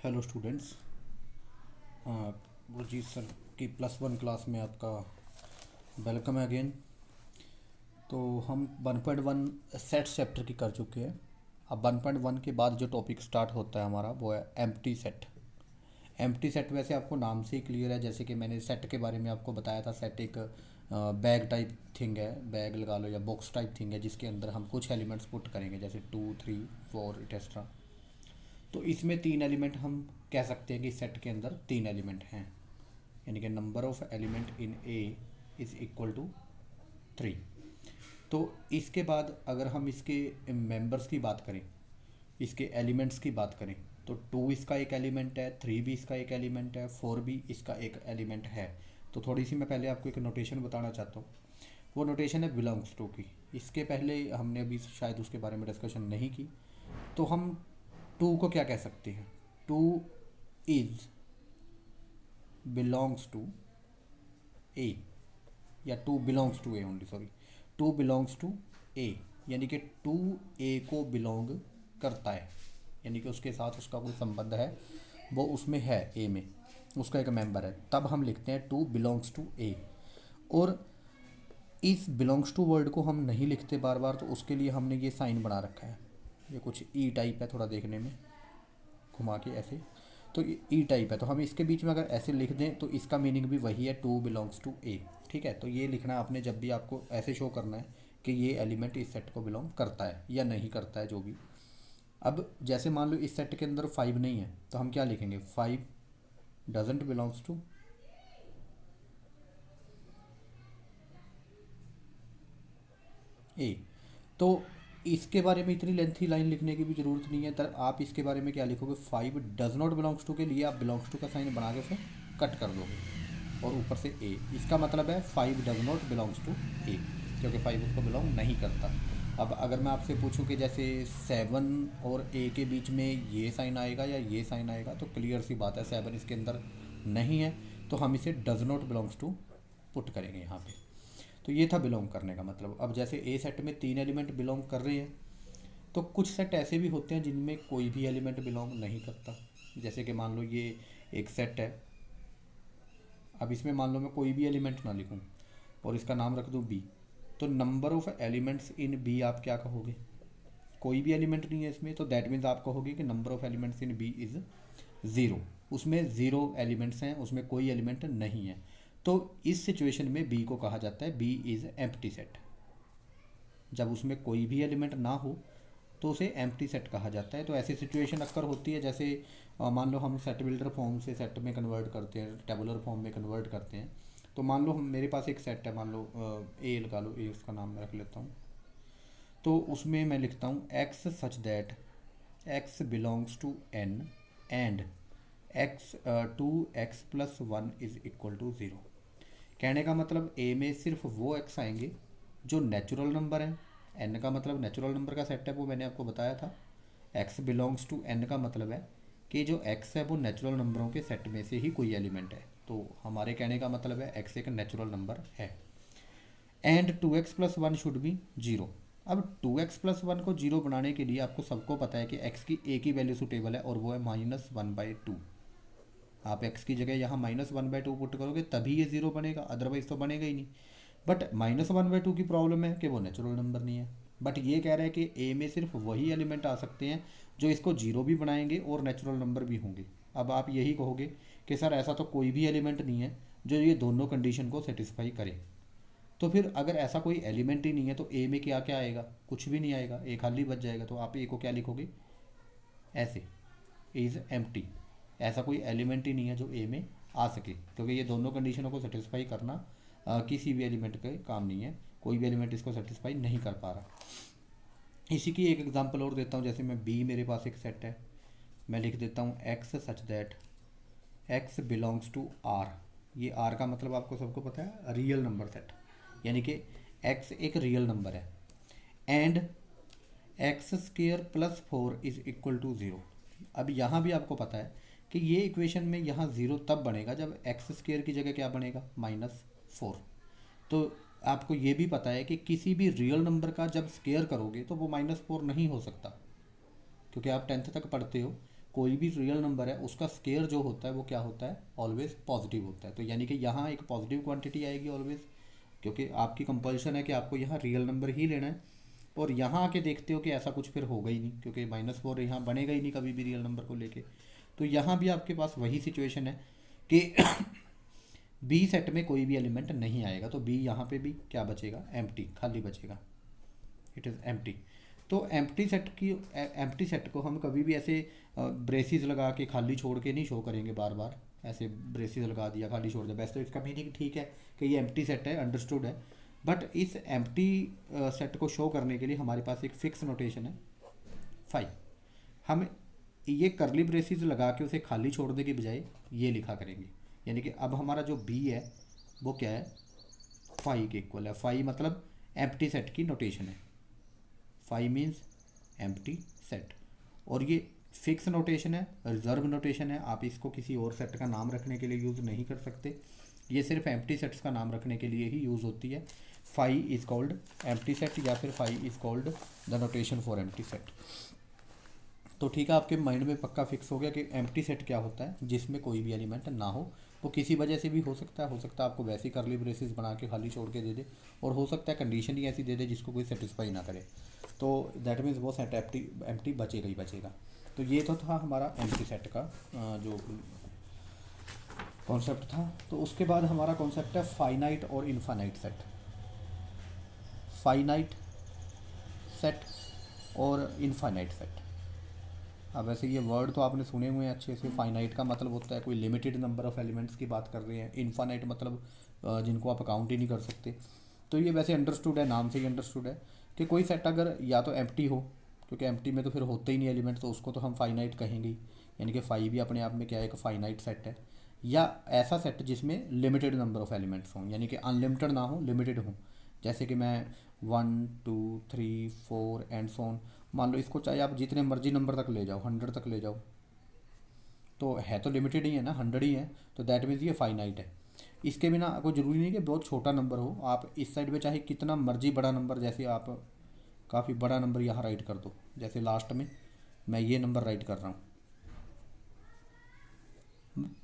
Hello students. Gurjeet sir की +1 class में आपका वेलकम है अगेन। तो हम 1.1 सेट चैप्टर की कर चुके हैं। अब 1.1 के बाद जो टॉपिक स्टार्ट होता है हमारा वो है एम्प्टी सेट। एम्प्टी सेट वैसे आपको नाम से ही क्लियर है, जैसे कि मैंने सेट के बारे में आपको बताया था। सेट एक बैग टाइप थिंग है, बैग लगा लो या बॉक्स टाइप थिंग है, जिसके अंदर हम कुछ एलिमेंट्स पुट करेंगे, जैसे 2, 3, 4 इटेस्ट्रा। तो इसमें 3 एलिमेंट हम कह सकते हैं कि सेट के अंदर 3 एलिमेंट हैं, यानी कि number of element in A is equal to 3। तो इसके बाद अगर हम इसके मेंबर्स की बात करें, इसके एलिमेंट्स की बात करें, तो 2 इसका एक एलिमेंट है, 3 भी इसका एक एलिमेंट है, 4 भी इसका एक एलिमेंट है। तो थोड़ी सी मैं पहले आपको एक नोटेशन बताना चाहता हूँ। वो नोटेशन है बिलोंग्स टू की। इसके पहले हमने अभी शायद उसके बारे में डिस्कशन नहीं की। तो हम 2 को क्या कह सकते हैं? 2 इज बिलोंग्स टू ए, या 2 belongs to A only, sorry, 2 belongs to A, यानी कि 2 ए को बिलोंग करता है, यानी कि उसके साथ उसका कोई संबंध है, वो उसमें है, ए में उसका एक मेंबर है। तब हम लिखते हैं 2 बिलोंग्स टू ए। और इस बिलोंग्स टू वर्ड को हम नहीं लिखते बार बार, तो उसके लिए हमने ये साइन बना रखा है। ये कुछ ई टाइप है, थोड़ा देखने में घुमा के ऐसे, तो ई टाइप है। तो हम इसके बीच में अगर ऐसे लिख दें तो इसका मीनिंग भी वही है, 2 बिलोंग्स टू ए। ठीक है, तो ये लिखना आपने जब भी आपको ऐसे शो करना है कि ये एलिमेंट इस सेट को बिलोंग करता है या नहीं करता है, जो भी। अब जैसे मान लो इस सेट के अंदर 5 नहीं है, तो हम क्या लिखेंगे? 5 डजेंट बिलोंग्स टू ए। तो इसके बारे में इतनी लेंथी लाइन लिखने की भी ज़रूरत नहीं है। तर आप इसके बारे में क्या लिखोगे? 5 डज नॉट बिलोंग्स टू के लिए आप बिलोंग्स टू का साइन बना के उसे कट कर दोगे और ऊपर से ए। इसका मतलब है 5 does not belongs to A, क्योंकि 5 उसको बिलोंग नहीं करता। अब अगर मैं आपसे पूछूं कि जैसे 7 और ए के बीच में ये साइन आएगा या ये साइन आएगा, तो क्लियर सी बात है 7 इसके अंदर नहीं है, तो हम इसे does not belongs to put करेंगे यहाँ पे। तो ये था बिलोंग करने का मतलब। अब जैसे ए सेट में 3 एलिमेंट बिलोंग कर रहे हैं, तो कुछ सेट ऐसे भी होते हैं जिनमें कोई भी एलिमेंट बिलोंग नहीं करता। जैसे कि मान लो ये एक सेट है, अब इसमें मान लो मैं कोई भी एलिमेंट ना लिखूं और इसका नाम रख दूं बी, तो number of elements in B आप क्या कहोगे? कोई भी एलिमेंट नहीं है इसमें, तो दैट मीन्स आप कहोगे कि number of elements in B is 0। उसमें 0 एलिमेंट्स हैं, उसमें कोई एलिमेंट नहीं है। तो इस सिचुएशन में बी को कहा जाता है बी इज़ एम्प्टी सेट। जब उसमें कोई भी एलिमेंट ना हो तो उसे एम्प्टी सेट कहा जाता है। तो ऐसी सिचुएशन अक्सर होती है, जैसे मान लो हम सेट बिल्डर फॉर्म से सेट में कन्वर्ट करते हैं, टेबुलर फॉर्म में कन्वर्ट करते हैं। तो मान लो हम मेरे पास एक सेट है, मान लो ए लगा लो, ए उसका नाम मैं रख लेता हूँ। तो उसमें मैं लिखता हूँ x such that x belongs to N and x 2x+1 is equal to 0। कहने का मतलब ए में सिर्फ वो एक्स आएंगे जो नेचुरल नंबर हैं। एन का मतलब नेचुरल नंबर का सेट है, वो मैंने आपको बताया था। एक्स बिलोंग्स टू एन का मतलब है कि जो एक्स है वो नेचुरल नंबरों के सेट में से ही कोई एलिमेंट है। तो हमारे कहने का मतलब है एक्स एक नेचुरल नंबर है। And 2x+1 should be 0। अब 2x+1 को 0 बनाने के लिए आपको सबको पता है कि x की एक ही वैल्यू सुटेबल है और वो है -1/2। आप x की जगह यहाँ -1/2 पुट करोगे तभी ये 0 बनेगा, अदरवाइज तो बनेगा ही नहीं। बट -1/2 की प्रॉब्लम है कि वो नेचुरल नंबर नहीं है। बट ये कह रहा है कि ए में सिर्फ वही एलिमेंट आ सकते हैं जो इसको 0 भी बनाएंगे और नेचुरल नंबर भी होंगे। अब आप यही कहोगे कि सर ऐसा तो कोई भी एलिमेंट नहीं है जो ये दोनों कंडीशन को सेटिस्फाई करे। तो फिर अगर ऐसा कोई एलिमेंट ही नहीं है तो ए में क्या क्या आएगा? कुछ भी नहीं आएगा, ए खाली बच जाएगा। तो आप ए को क्या लिखोगे? ऐसे, इज़ एम्प्टी। ऐसा कोई एलिमेंट ही नहीं है जो ए में आ सके, क्योंकि ये दोनों कंडीशनों को सेटिस्फाई करना किसी भी एलिमेंट के काम नहीं है। कोई भी एलिमेंट इसको सेटिस्फाई नहीं कर पा रहा। इसी की एक एग्जांपल और देता हूँ। जैसे मैं बी, मेरे पास एक सेट है, मैं लिख देता हूँ x such that x belongs to R. ये आर का मतलब आपको सबको पता है, रियल नंबर सेट, यानी कि एक्स एक रियल नंबर है। And x² + 4 is equal to 0। अब यहाँ भी आपको पता है कि ये इक्वेशन में यहाँ 0 तब बनेगा जब x² की जगह क्या बनेगा? -4। तो आपको ये भी पता है कि किसी भी रियल नंबर का जब स्केयर करोगे तो वो -4 नहीं हो सकता, क्योंकि आप 10th तक पढ़ते हो कोई भी रियल नंबर है उसका स्केयर जो होता है वो क्या होता है, ऑलवेज पॉजिटिव होता है। तो यानी कि यहाँ एक पॉजिटिव क्वांटिटी आएगी ऑलवेज, क्योंकि आपकी कंपल्शन है कि आपको यहाँ रियल नंबर ही लेना है। और यहाँ आके देखते हो कि ऐसा कुछ फिर होगा ही नहीं, क्योंकि -4 यहाँ बनेगा ही नहीं कभी भी रियल नंबर को लेके। तो यहाँ भी आपके पास वही सिचुएशन है कि बी सेट में कोई भी एलिमेंट नहीं आएगा, तो बी यहाँ पे भी क्या बचेगा, एम्प्टी, खाली बचेगा, इट इज़ एम्प्टी। तो एम्प्टी सेट को हम कभी भी ऐसे ब्रेसिस लगा के खाली छोड़ के नहीं शो करेंगे बार बार, ऐसे ब्रेसिस लगा दिया खाली छोड़ दिया, वैसे तो इसका मीनिंग ठीक है कि ये एम्प्टी सेट है, अंडरस्टूड है। बट इस एम्प्टी सेट को शो करने के लिए हमारे पास एक फिक्स नोटेशन है फाइव। हम ये करली ब्रेसिस लगा के उसे खाली छोड़ने के बजाय ये लिखा करेंगे, यानी कि अब हमारा जो बी है वो क्या है, फाइव के इक्वल है। फाइव मतलब एम्प्टी सेट की नोटेशन है, फाइव मीन्स एम्प्टी सेट। और ये फिक्स नोटेशन है, रिजर्व नोटेशन है, आप इसको किसी और सेट का नाम रखने के लिए यूज़ नहीं कर सकते, ये सिर्फ एम्प्टी सेट्स का नाम रखने के लिए ही यूज़ होती है। Five is called empty set, या फिर five is called the notation for empty set. तो ठीक है, आपके माइंड में पक्का फिक्स हो गया कि एम्प्टी सेट क्या होता है, जिसमें कोई भी एलिमेंट ना हो। वो किसी वजह से भी हो सकता है आपको वैसे ही करली ब्रेसिस बना के खाली छोड़ के दे दे, और हो सकता है कंडीशन ही ऐसी दे दे जिसको कोई सेटिस्फाई ना करे, तो दैट मीन्स वो सेट एम्प्टी बचेगा ही बचेगा। तो ये तो था हमारा एम्प्टी सेट का जो कॉन्सेप्ट था। तो उसके बाद हमारा कॉन्सेप्ट है फाइनाइट और इनफाइनाइट सेट। फाइनाइट सेट और इनफाइनाइट सेट, अब वैसे ये वर्ड तो आपने सुने हुए हैं अच्छे से। फाइनाइट का मतलब होता है कोई लिमिटेड नंबर ऑफ एलिमेंट्स की बात कर रहे हैं, इनफाइनाइट मतलब जिनको आप काउंट ही नहीं कर सकते। तो ये वैसे अंडरस्टूड है, नाम से ही अंडरस्टूड है कि कोई सेट अगर या तो एम्प्टी हो, क्योंकि एम्प्टी में तो फिर होते ही नहीं एलिमेंट, तो उसको तो हम फाइनाइट कहेंगे ही, यानी कि फाइव भी अपने आप में क्या है, एक फाइनाइट सेट है। या ऐसा सेट जिसमें लिमिटेड नंबर ऑफ एलिमेंट्स हों, यानी कि अनलिमिटेड ना हो, लिमिटेड हों। जैसे कि मैं 1 2 3 4 एंड सो ऑन, मान लो इसको चाहे आप जितने मर्जी नंबर तक ले जाओ, 100 तक ले जाओ, तो है तो लिमिटेड ही है ना, 100 ही है, तो दैट मीन्स ये फाइनाइट है। इसके बिना कोई ज़रूरी नहीं कि बहुत छोटा नंबर हो, आप इस साइड पे चाहे कितना मर्जी बड़ा नंबर, जैसे आप काफ़ी बड़ा नंबर यहाँ राइट कर दो, जैसे लास्ट में मैं ये नंबर राइट कर रहा हूँ,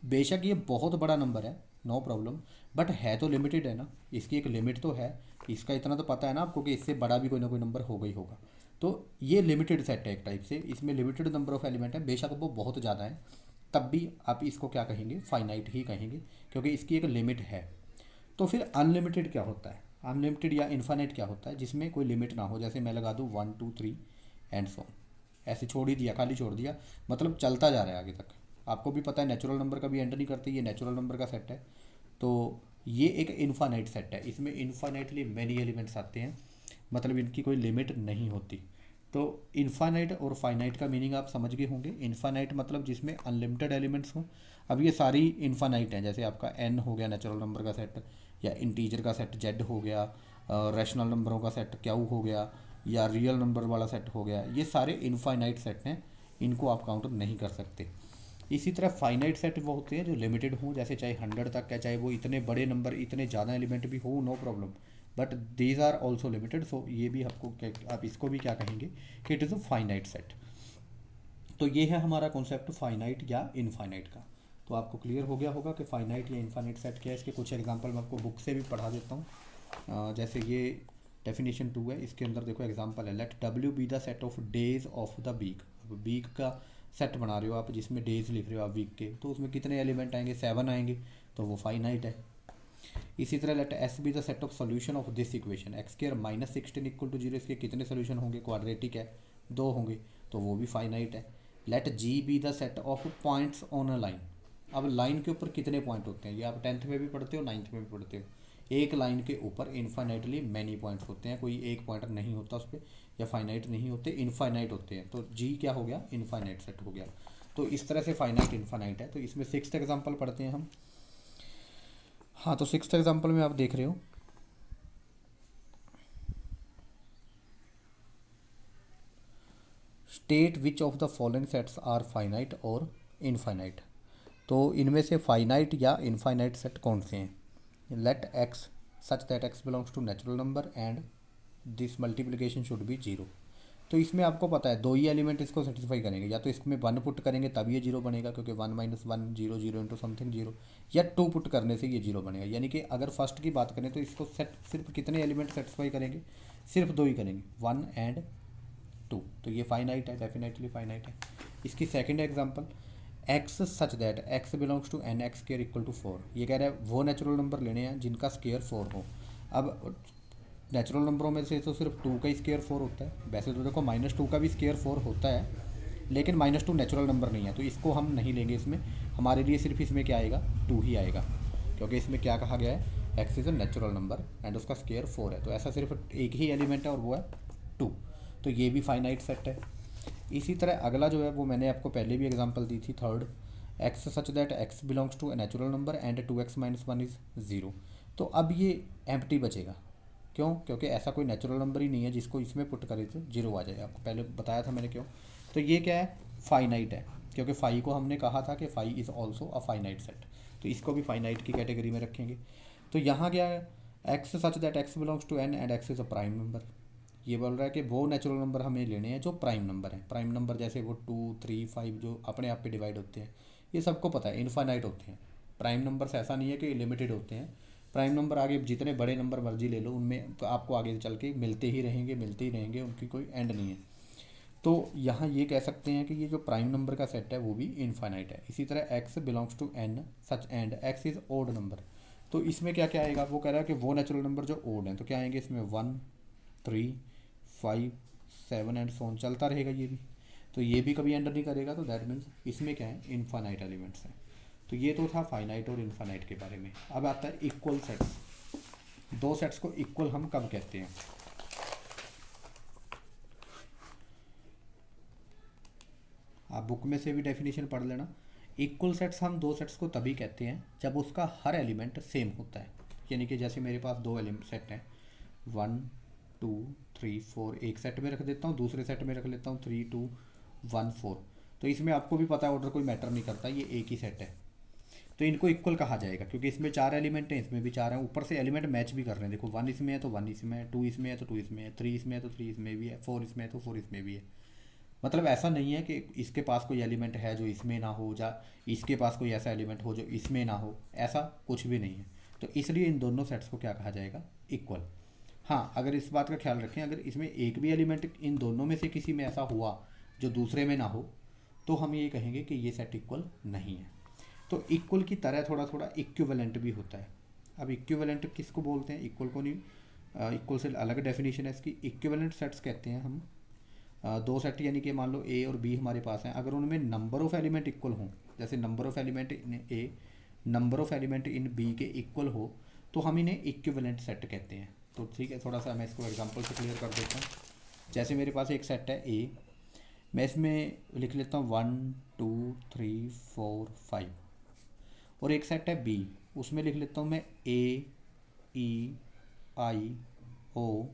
बेशक ये बहुत बड़ा नंबर है, नो प्रॉब्लम, बट है तो लिमिटेड है ना, इसकी एक लिमिट तो है। इसका इतना तो पता है ना आपको कि इससे बड़ा भी कोई ना कोई नंबर होगा ही होगा। तो ये लिमिटेड सेट है एक टाइप से, इसमें लिमिटेड नंबर ऑफ एलिमेंट है, बेशक वो बहुत ज़्यादा है, तब भी आप इसको क्या कहेंगे, फाइनाइट ही कहेंगे, क्योंकि इसकी एक लिमिट है। तो फिर अनलिमिटेड क्या होता है, अनलिमिटेड या इन्फाइनाइट क्या होता है, जिसमें कोई लिमिट ना हो। जैसे मैं लगा दूँ 1 2 3 एंड सो, ऐसे छोड़ ही दिया, खाली छोड़ दिया, मतलब चलता जा रहा है आगे तक। आपको भी पता है नेचुरल नंबर का भी एंड नहीं करते, ये नेचुरल नंबर का सेट है। तो ये एक इनफाइनाइट सेट है, इसमें इनफाइनाइटली मैनी एलिमेंट्स आते हैं, मतलब इनकी कोई लिमिट नहीं होती। तो इनफाइनाइट और फाइनाइट का मीनिंग आप समझ गए होंगे। इनफाइनाइट मतलब जिसमें अनलिमिटेड एलिमेंट्स हों। अब ये सारी इनफाइनाइट हैं, जैसे आपका एन हो गया नेचुरल नंबर का सेट, या इंटीजर का सेट जेड हो गया, रैशनल नंबरों का सेट क्यू हो गया, या रियल नंबर वाला सेट हो गया, ये सारे इनफाइनाइट सेट हैं, इनको आप काउंट नहीं कर सकते। इसी तरह फाइनाइट सेट वो होते हैं जो लिमिटेड हों, जैसे चाहे 100 तक है, चाहे वो इतने बड़े नंबर इतने ज़्यादा एलिमेंट भी हो, no problem, but these are also limited. So ये भी आपको आप इसको भी क्या कहेंगे कि it is a finite set. तो ये है हमारा कॉन्सेप्ट फाइनाइट या इनफाइनाइट का। तो आपको क्लियर हो गया होगा कि फाइनाइट या इनफाइनाइट सेट क्या है। इसके कुछ एग्जांपल मैं आपको बुक से भी पढ़ा देता हूँ। जैसे ये डेफिनेशन 2 है, इसके अंदर देखो एग्जांपल है, let W be the set of days of the week. अब वीक का सेट बना रहे हो आप, जिसमें डेज लिख रहे हो आप वीक के, तो उसमें कितने एलिमेंट आएंगे, 7 आएंगे, तो वो फाइनाइट है। इसी तरह let S be the set of solution of this equation, x square -16 equal to 0, इसके कितने सोल्यूशन होंगे, क्वाड्रेटिक है, 2 होंगे, तो वो भी फाइनाइट है। Let G be the set of points on a line. अब लाइन के ऊपर कितने पॉइंट होते हैं, ये आप 10th में भी पढ़ते हो, 9th में भी पढ़ते हो। एक लाइन के ऊपर इनफाइनाइटली मैनी पॉइंट्स होते हैं, कोई एक पॉइंट नहीं होता उस पर, या फाइनाइट नहीं होते, इनफाइनाइट होते हैं। तो जी क्या हो गया, इनफाइनाइट सेट हो गया। तो इस तरह से फाइनाइट इनफाइनाइट है। तो इसमें 6th एग्जाम्पल पढ़ते हैं हम। हाँ, तो 6th एग्जाम्पल में आप देख रहे हो, state which of the following sets are finite और इनफाइनाइट। तो इनमें से फाइनाइट या इनफाइनाइट सेट कौन से हैं। Let x such that x belongs to natural number and this multiplication should be 0। तो इसमें आपको पता है दो ही एलिमेंट इसको सेटिस्फाई करेंगे, या तो इसमें वन पुट करेंगे तब ये जीरो बनेगा क्योंकि one minus one zero, zero into something zero, या टू पुट करने से ये जीरो बनेगा। यानी कि अगर फर्स्ट की बात करें तो इसको सेट सिर्फ कितने एलिमेंट सेटिस्फाई करेंगे, सिर्फ दो ही करेंगे, वन एंड टू। तो ये फाइनाइट है, डेफिनेटली फाइनाइट है। इसकी second example, x such that x belongs to N x square equal to four. ये कह रहा है वो नेचुरल नंबर लेने हैं जिनका स्क्वायर फोर हो। अब नेचुरल नंबरों में से तो सिर्फ टू का ही स्क्वायर फोर होता है, वैसे तो देखो माइनस टू का भी स्क्वायर फोर होता है, लेकिन माइनस टू नेचुरल नंबर नहीं है तो इसको हम नहीं लेंगे। इसमें हमारे लिए सिर्फ इसमें क्या आएगा, टू ही आएगा, क्योंकि इसमें क्या कहा गया है, x is a natural number and उसका स्क्वायर फोर है, तो ऐसा सिर्फ एक ही एलिमेंट है और वो है टू। तो ये भी फाइनाइट सेट है। इसी तरह अगला जो है वो मैंने आपको पहले भी एग्जांपल दी थी, third, x such that x belongs to a natural number and two x minus one is zero. तो अब ये एम्प्टी बचेगा, क्यों, क्योंकि ऐसा कोई नेचुरल नंबर ही नहीं है जिसको इसमें पुट करे तो जीरो आ जाए। आपको पहले बताया था मैंने क्यों। तो ये क्या है, फाइनाइट है, क्योंकि फाई को हमने कहा था कि phi is also a finite set, तो इसको भी फाइनाइट की कैटेगरी में रखेंगे। तो यहाँ क्या है, x such that x belongs to N and x is a prime number. ये बोल रहा है कि वो नेचुरल नंबर हमें लेने हैं जो प्राइम नंबर है। प्राइम नंबर जैसे वो 2, 3, 5 जो अपने आप पे डिवाइड होते हैं, ये सबको पता है इनफाइनाइट होते हैं। प्राइम नंबर्स ऐसा नहीं है कि लिमिटेड होते हैं। प्राइम नंबर आगे जितने बड़े नंबर मर्जी ले लो, उनमें आपको आगे चल के मिलते ही रहेंगे, उनकी कोई एंड नहीं है। तो यहाँ ये कह सकते हैं कि ये जो प्राइम नंबर का सेट है वो भी इनफाइनाइट है। इसी तरह x belongs to N such and x is odd number. तो इसमें क्या क्या आएगा, वो कह रहा है कि वो नेचुरल नंबर जो ओड हैं, तो क्या आएंगे इसमें 1, 3, 5, 7 एंड सो ऑन, चलता रहेगा ये भी। तो ये भी कभी एंड नहीं करेगा, तो दैट मीन्स इसमें क्या है, इनफाइनाइट एलिमेंट्स हैं। तो ये तो था फाइनाइट और इनफाइनाइट के बारे में। अब आता है इक्वल सेट्स। दो सेट्स को इक्वल हम कब कहते हैं, आप बुक में से भी डेफिनेशन पढ़ लेना। इक्वल सेट्स हम दो सेट्स को तभी कहते हैं जब उसका हर एलिमेंट सेम होता है। यानी कि जैसे मेरे पास दो एलिमेंट सेट हैं, 1, 2, 3, 4, एक सेट में रख देता हूँ, दूसरे सेट में रख लेता हूँ 3, 2, 1, 4। तो इसमें आपको भी पता है ऑर्डर कोई मैटर नहीं करता, ये एक ही सेट है, तो इनको इक्वल कहा जाएगा क्योंकि इसमें चार एलिमेंट हैं, इसमें भी चार हैं, ऊपर से एलिमेंट मैच भी कर रहे हैं। देखो 1 इसमें है तो 1 इसमें है, 2 इसमें है तो 2 इसमें है, 3 इसमें है तो 3 इसमें भी है, 4 इसमें है तो 4 इसमें भी है। मतलब ऐसा नहीं है कि इसके पास कोई एलिमेंट है जो इसमें ना हो, या इसके पास कोई ऐसा एलिमेंट हो जो इसमें ना हो, ऐसा कुछ भी नहीं है। तो इसलिए इन दोनों सेट्स को क्या कहा जाएगा, इक्वल। हाँ, अगर इस बात का ख्याल रखें, अगर इसमें एक भी एलिमेंट इन दोनों में से किसी में ऐसा हुआ जो दूसरे में ना हो, तो हम ये कहेंगे कि ये सेट इक्वल नहीं है। तो इक्वल की तरह थोड़ा थोड़ा इक्विवेलेंट भी होता है। अब इक्विवेलेंट किसको बोलते हैं, इक्वल को नहीं, इक्वल से अलग डेफिनेशन है इसकी। इक्विवेलेंट सेट्स कहते हैं हम दो सेट, यानी कि मान लो ए और बी हमारे पास हैं, अगर उनमें नंबर ऑफ़ एलिमेंट इक्वल हों, जैसे number of element in A number of element in B के इक्वल हो, तो हम इन्हें इक्विवेलेंट सेट कहते हैं। तो ठीक है, थोड़ा सा मैं इसको एग्जांपल से क्लियर कर देता हूँ। जैसे मेरे पास एक सेट है ए, मैं इसमें लिख लेता हूँ 1, 2, 3, 4, 5, और एक सेट है बी, उसमें लिख लेता हूँ मैं ए, ई, आई, ओ,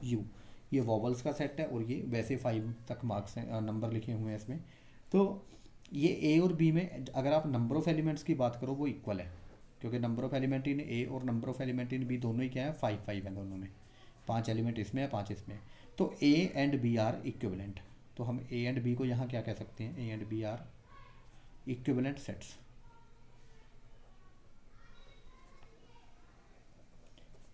यू। ये वॉवल्स का सेट है और ये वैसे 5 तक मार्क्स हैं, नंबर लिखे हुए हैं इसमें। तो ये ए और बी में अगर आप नंबर ऑफ़ एलिमेंट्स की बात करो वो इक्वल है, क्योंकि number of element in A और number of element in B दोनों ही क्या है, 5 5 है दोनों में, 5 एलिमेंट इसमें है, 5 इसमें है। तो A and B are equivalent. तो हम ए एंड बी को यहाँ क्या कह सकते हैं, A and B are equivalent sets.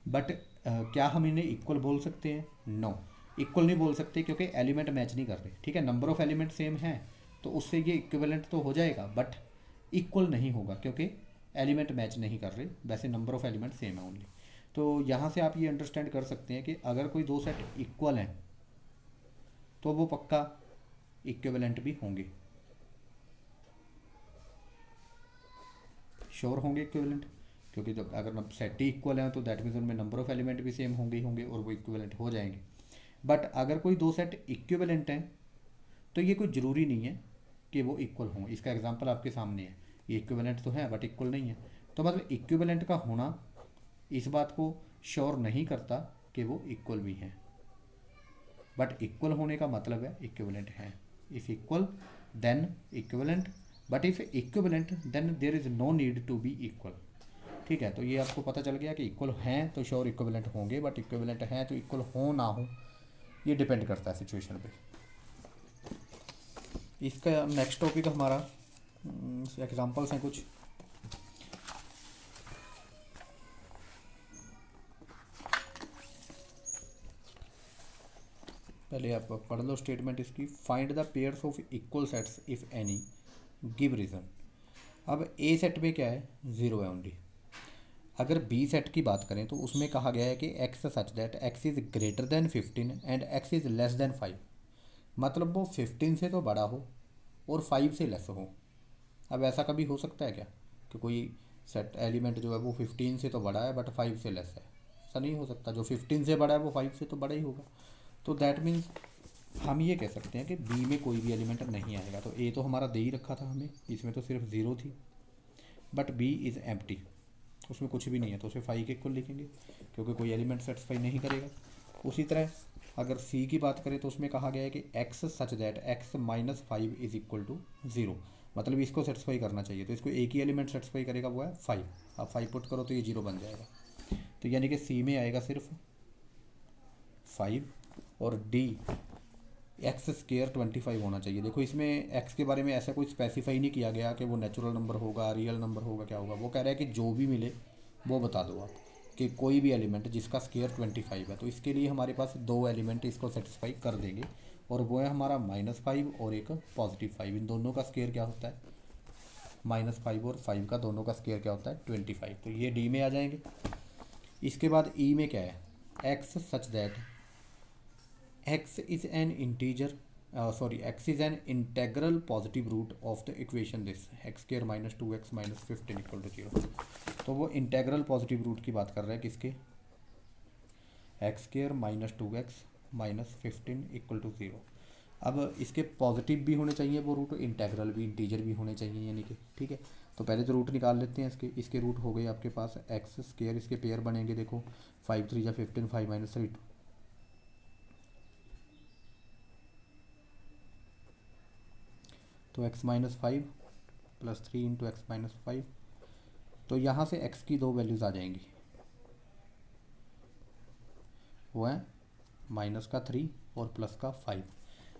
But क्या हम इन्हें इक्वल बोल सकते हैं, नो, इक्वल नहीं बोल सकते क्योंकि एलिमेंट मैच नहीं कर रहे। ठीक है, नंबर ऑफ़ एलिमेंट सेम है तो उससे ये इक्विवेलेंट तो हो जाएगा, बट इक्वल नहीं होगा क्योंकि एलिमेंट मैच नहीं कर रहे, वैसे नंबर ऑफ़ एलिमेंट सेम है ओनली। तो यहाँ से आप ये अंडरस्टैंड कर सकते हैं कि अगर कोई दो सेट इक्वल हैं तो वो पक्का इक्विवेलेंट भी होंगे, श्योर होंगे इक्विवेलेंट, क्योंकि जब अगर सेट ही इक्वल है तो दैट मीन्स उनमें नंबर ऑफ़ एलिमेंट भी सेम होंगे ही होंगे और वो इक्विवेलेंट हो जाएंगे। बट अगर कोई दो सेट इक्विवेलेंट हैं तो ये कोई ज़रूरी नहीं है कि वो इक्वल हों। इसका एग्जांपल आपके सामने है, ये इक्विवेलेंट तो है बट इक्वल नहीं है। तो मतलब इक्विवेलेंट का होना इस बात को श्योर नहीं करता कि वो इक्वल भी हैं, बट इक्वल होने का मतलब है इक्विवेलेंट है। If equal then equivalent, but if equivalent then there is no need to be equal. ठीक है, तो ये आपको पता चल गया कि इक्वल हैं तो श्योर इक्विवेलेंट होंगे, बट इक्विवेलेंट हैं तो इक्वल हो ना हो ये डिपेंड करता है सिचुएशन पे। इसका नेक्स्ट टॉपिक हमारा एग्जांपल्स हैं कुछ। पहले आप पढ़ लो स्टेटमेंट इसकी। Find the pairs of equal sets if any, give reason. अब ए सेट में क्या है, 0 है ओनली। अगर बी सेट की बात करें तो उसमें कहा गया है कि x such that x is greater than 15 and x is less than 5। मतलब वो 15 से तो बड़ा हो और 5 से लेस हो। अब ऐसा कभी हो सकता है क्या कि कोई सेट एलिमेंट जो है वो 15 से तो बड़ा है बट 5 से लेस है? ऐसा नहीं हो सकता। जो 15 से बड़ा है वो 5 से तो बड़ा ही होगा। तो दैट मीन्स हम ये कह सकते हैं कि बी में कोई भी एलिमेंट नहीं आएगा। तो ए तो हमारा दे ही रखा था हमें, इसमें तो सिर्फ 0 थी, बट बी इज़ एम्प्टी, उसमें कुछ भी नहीं है, तो उसे 5 के इक्वल लिखेंगे क्योंकि कोई एलिमेंट सेटिस्फाई नहीं करेगा। उसी तरह अगर सी की बात करें तो उसमें कहा गया है कि x such that x minus 5 is equal to 0, मतलब इसको सेटिस्फाई करना चाहिए। तो इसको एक ही एलिमेंट सेटिस्फाई करेगा, वो है 5। आप 5 पुट करो तो ये 0 बन जाएगा। तो यानी कि सी में आएगा सिर्फ 5 और डी एक्स स्केयर 25 होना चाहिए। देखो इसमें एक्स के बारे में ऐसा कोई स्पेसिफाई नहीं किया गया कि वो नेचुरल नंबर होगा, रियल नंबर होगा, क्या होगा। वो कह रहा है कि जो भी मिले वो बता दो आप, कि कोई भी एलिमेंट जिसका स्केयर 25 है। तो इसके लिए हमारे पास 2 एलिमेंट इसको सेटिस्फाई कर देंगे और वो है हमारा -5 और एक +5। इन दोनों का स्केयर क्या होता है, -5 और 5 का दोनों का स्केयर क्या होता है, 25। तो ये डी में आ जाएंगे। इसके बाद ई में क्या है, x such that x is an integer x is an integral positive root of the equation this x square minus 2x minus 15 equal to 0। तो वो इंटेग्रल पॉजिटिव रूट की बात कर रहा है किसके, x square minus 2x minus 15 equal to 0। अब इसके पॉजिटिव भी होने चाहिए वो रूट, इंटेग्रल भी, इंटीजर भी होने चाहिए यानी कि, ठीक है। तो पहले तो रूट निकाल लेते हैं इसके रूट हो गए आपके पास एक्स स्क्वायर, इसके पेयर बनेंगे। देखो 5 3 या 15, 5 - 3 तो x - 5 + 3 × x - 5। तो यहाँ से x की 2 वैल्यूज़ आ जाएंगी, वो है -3 और +5।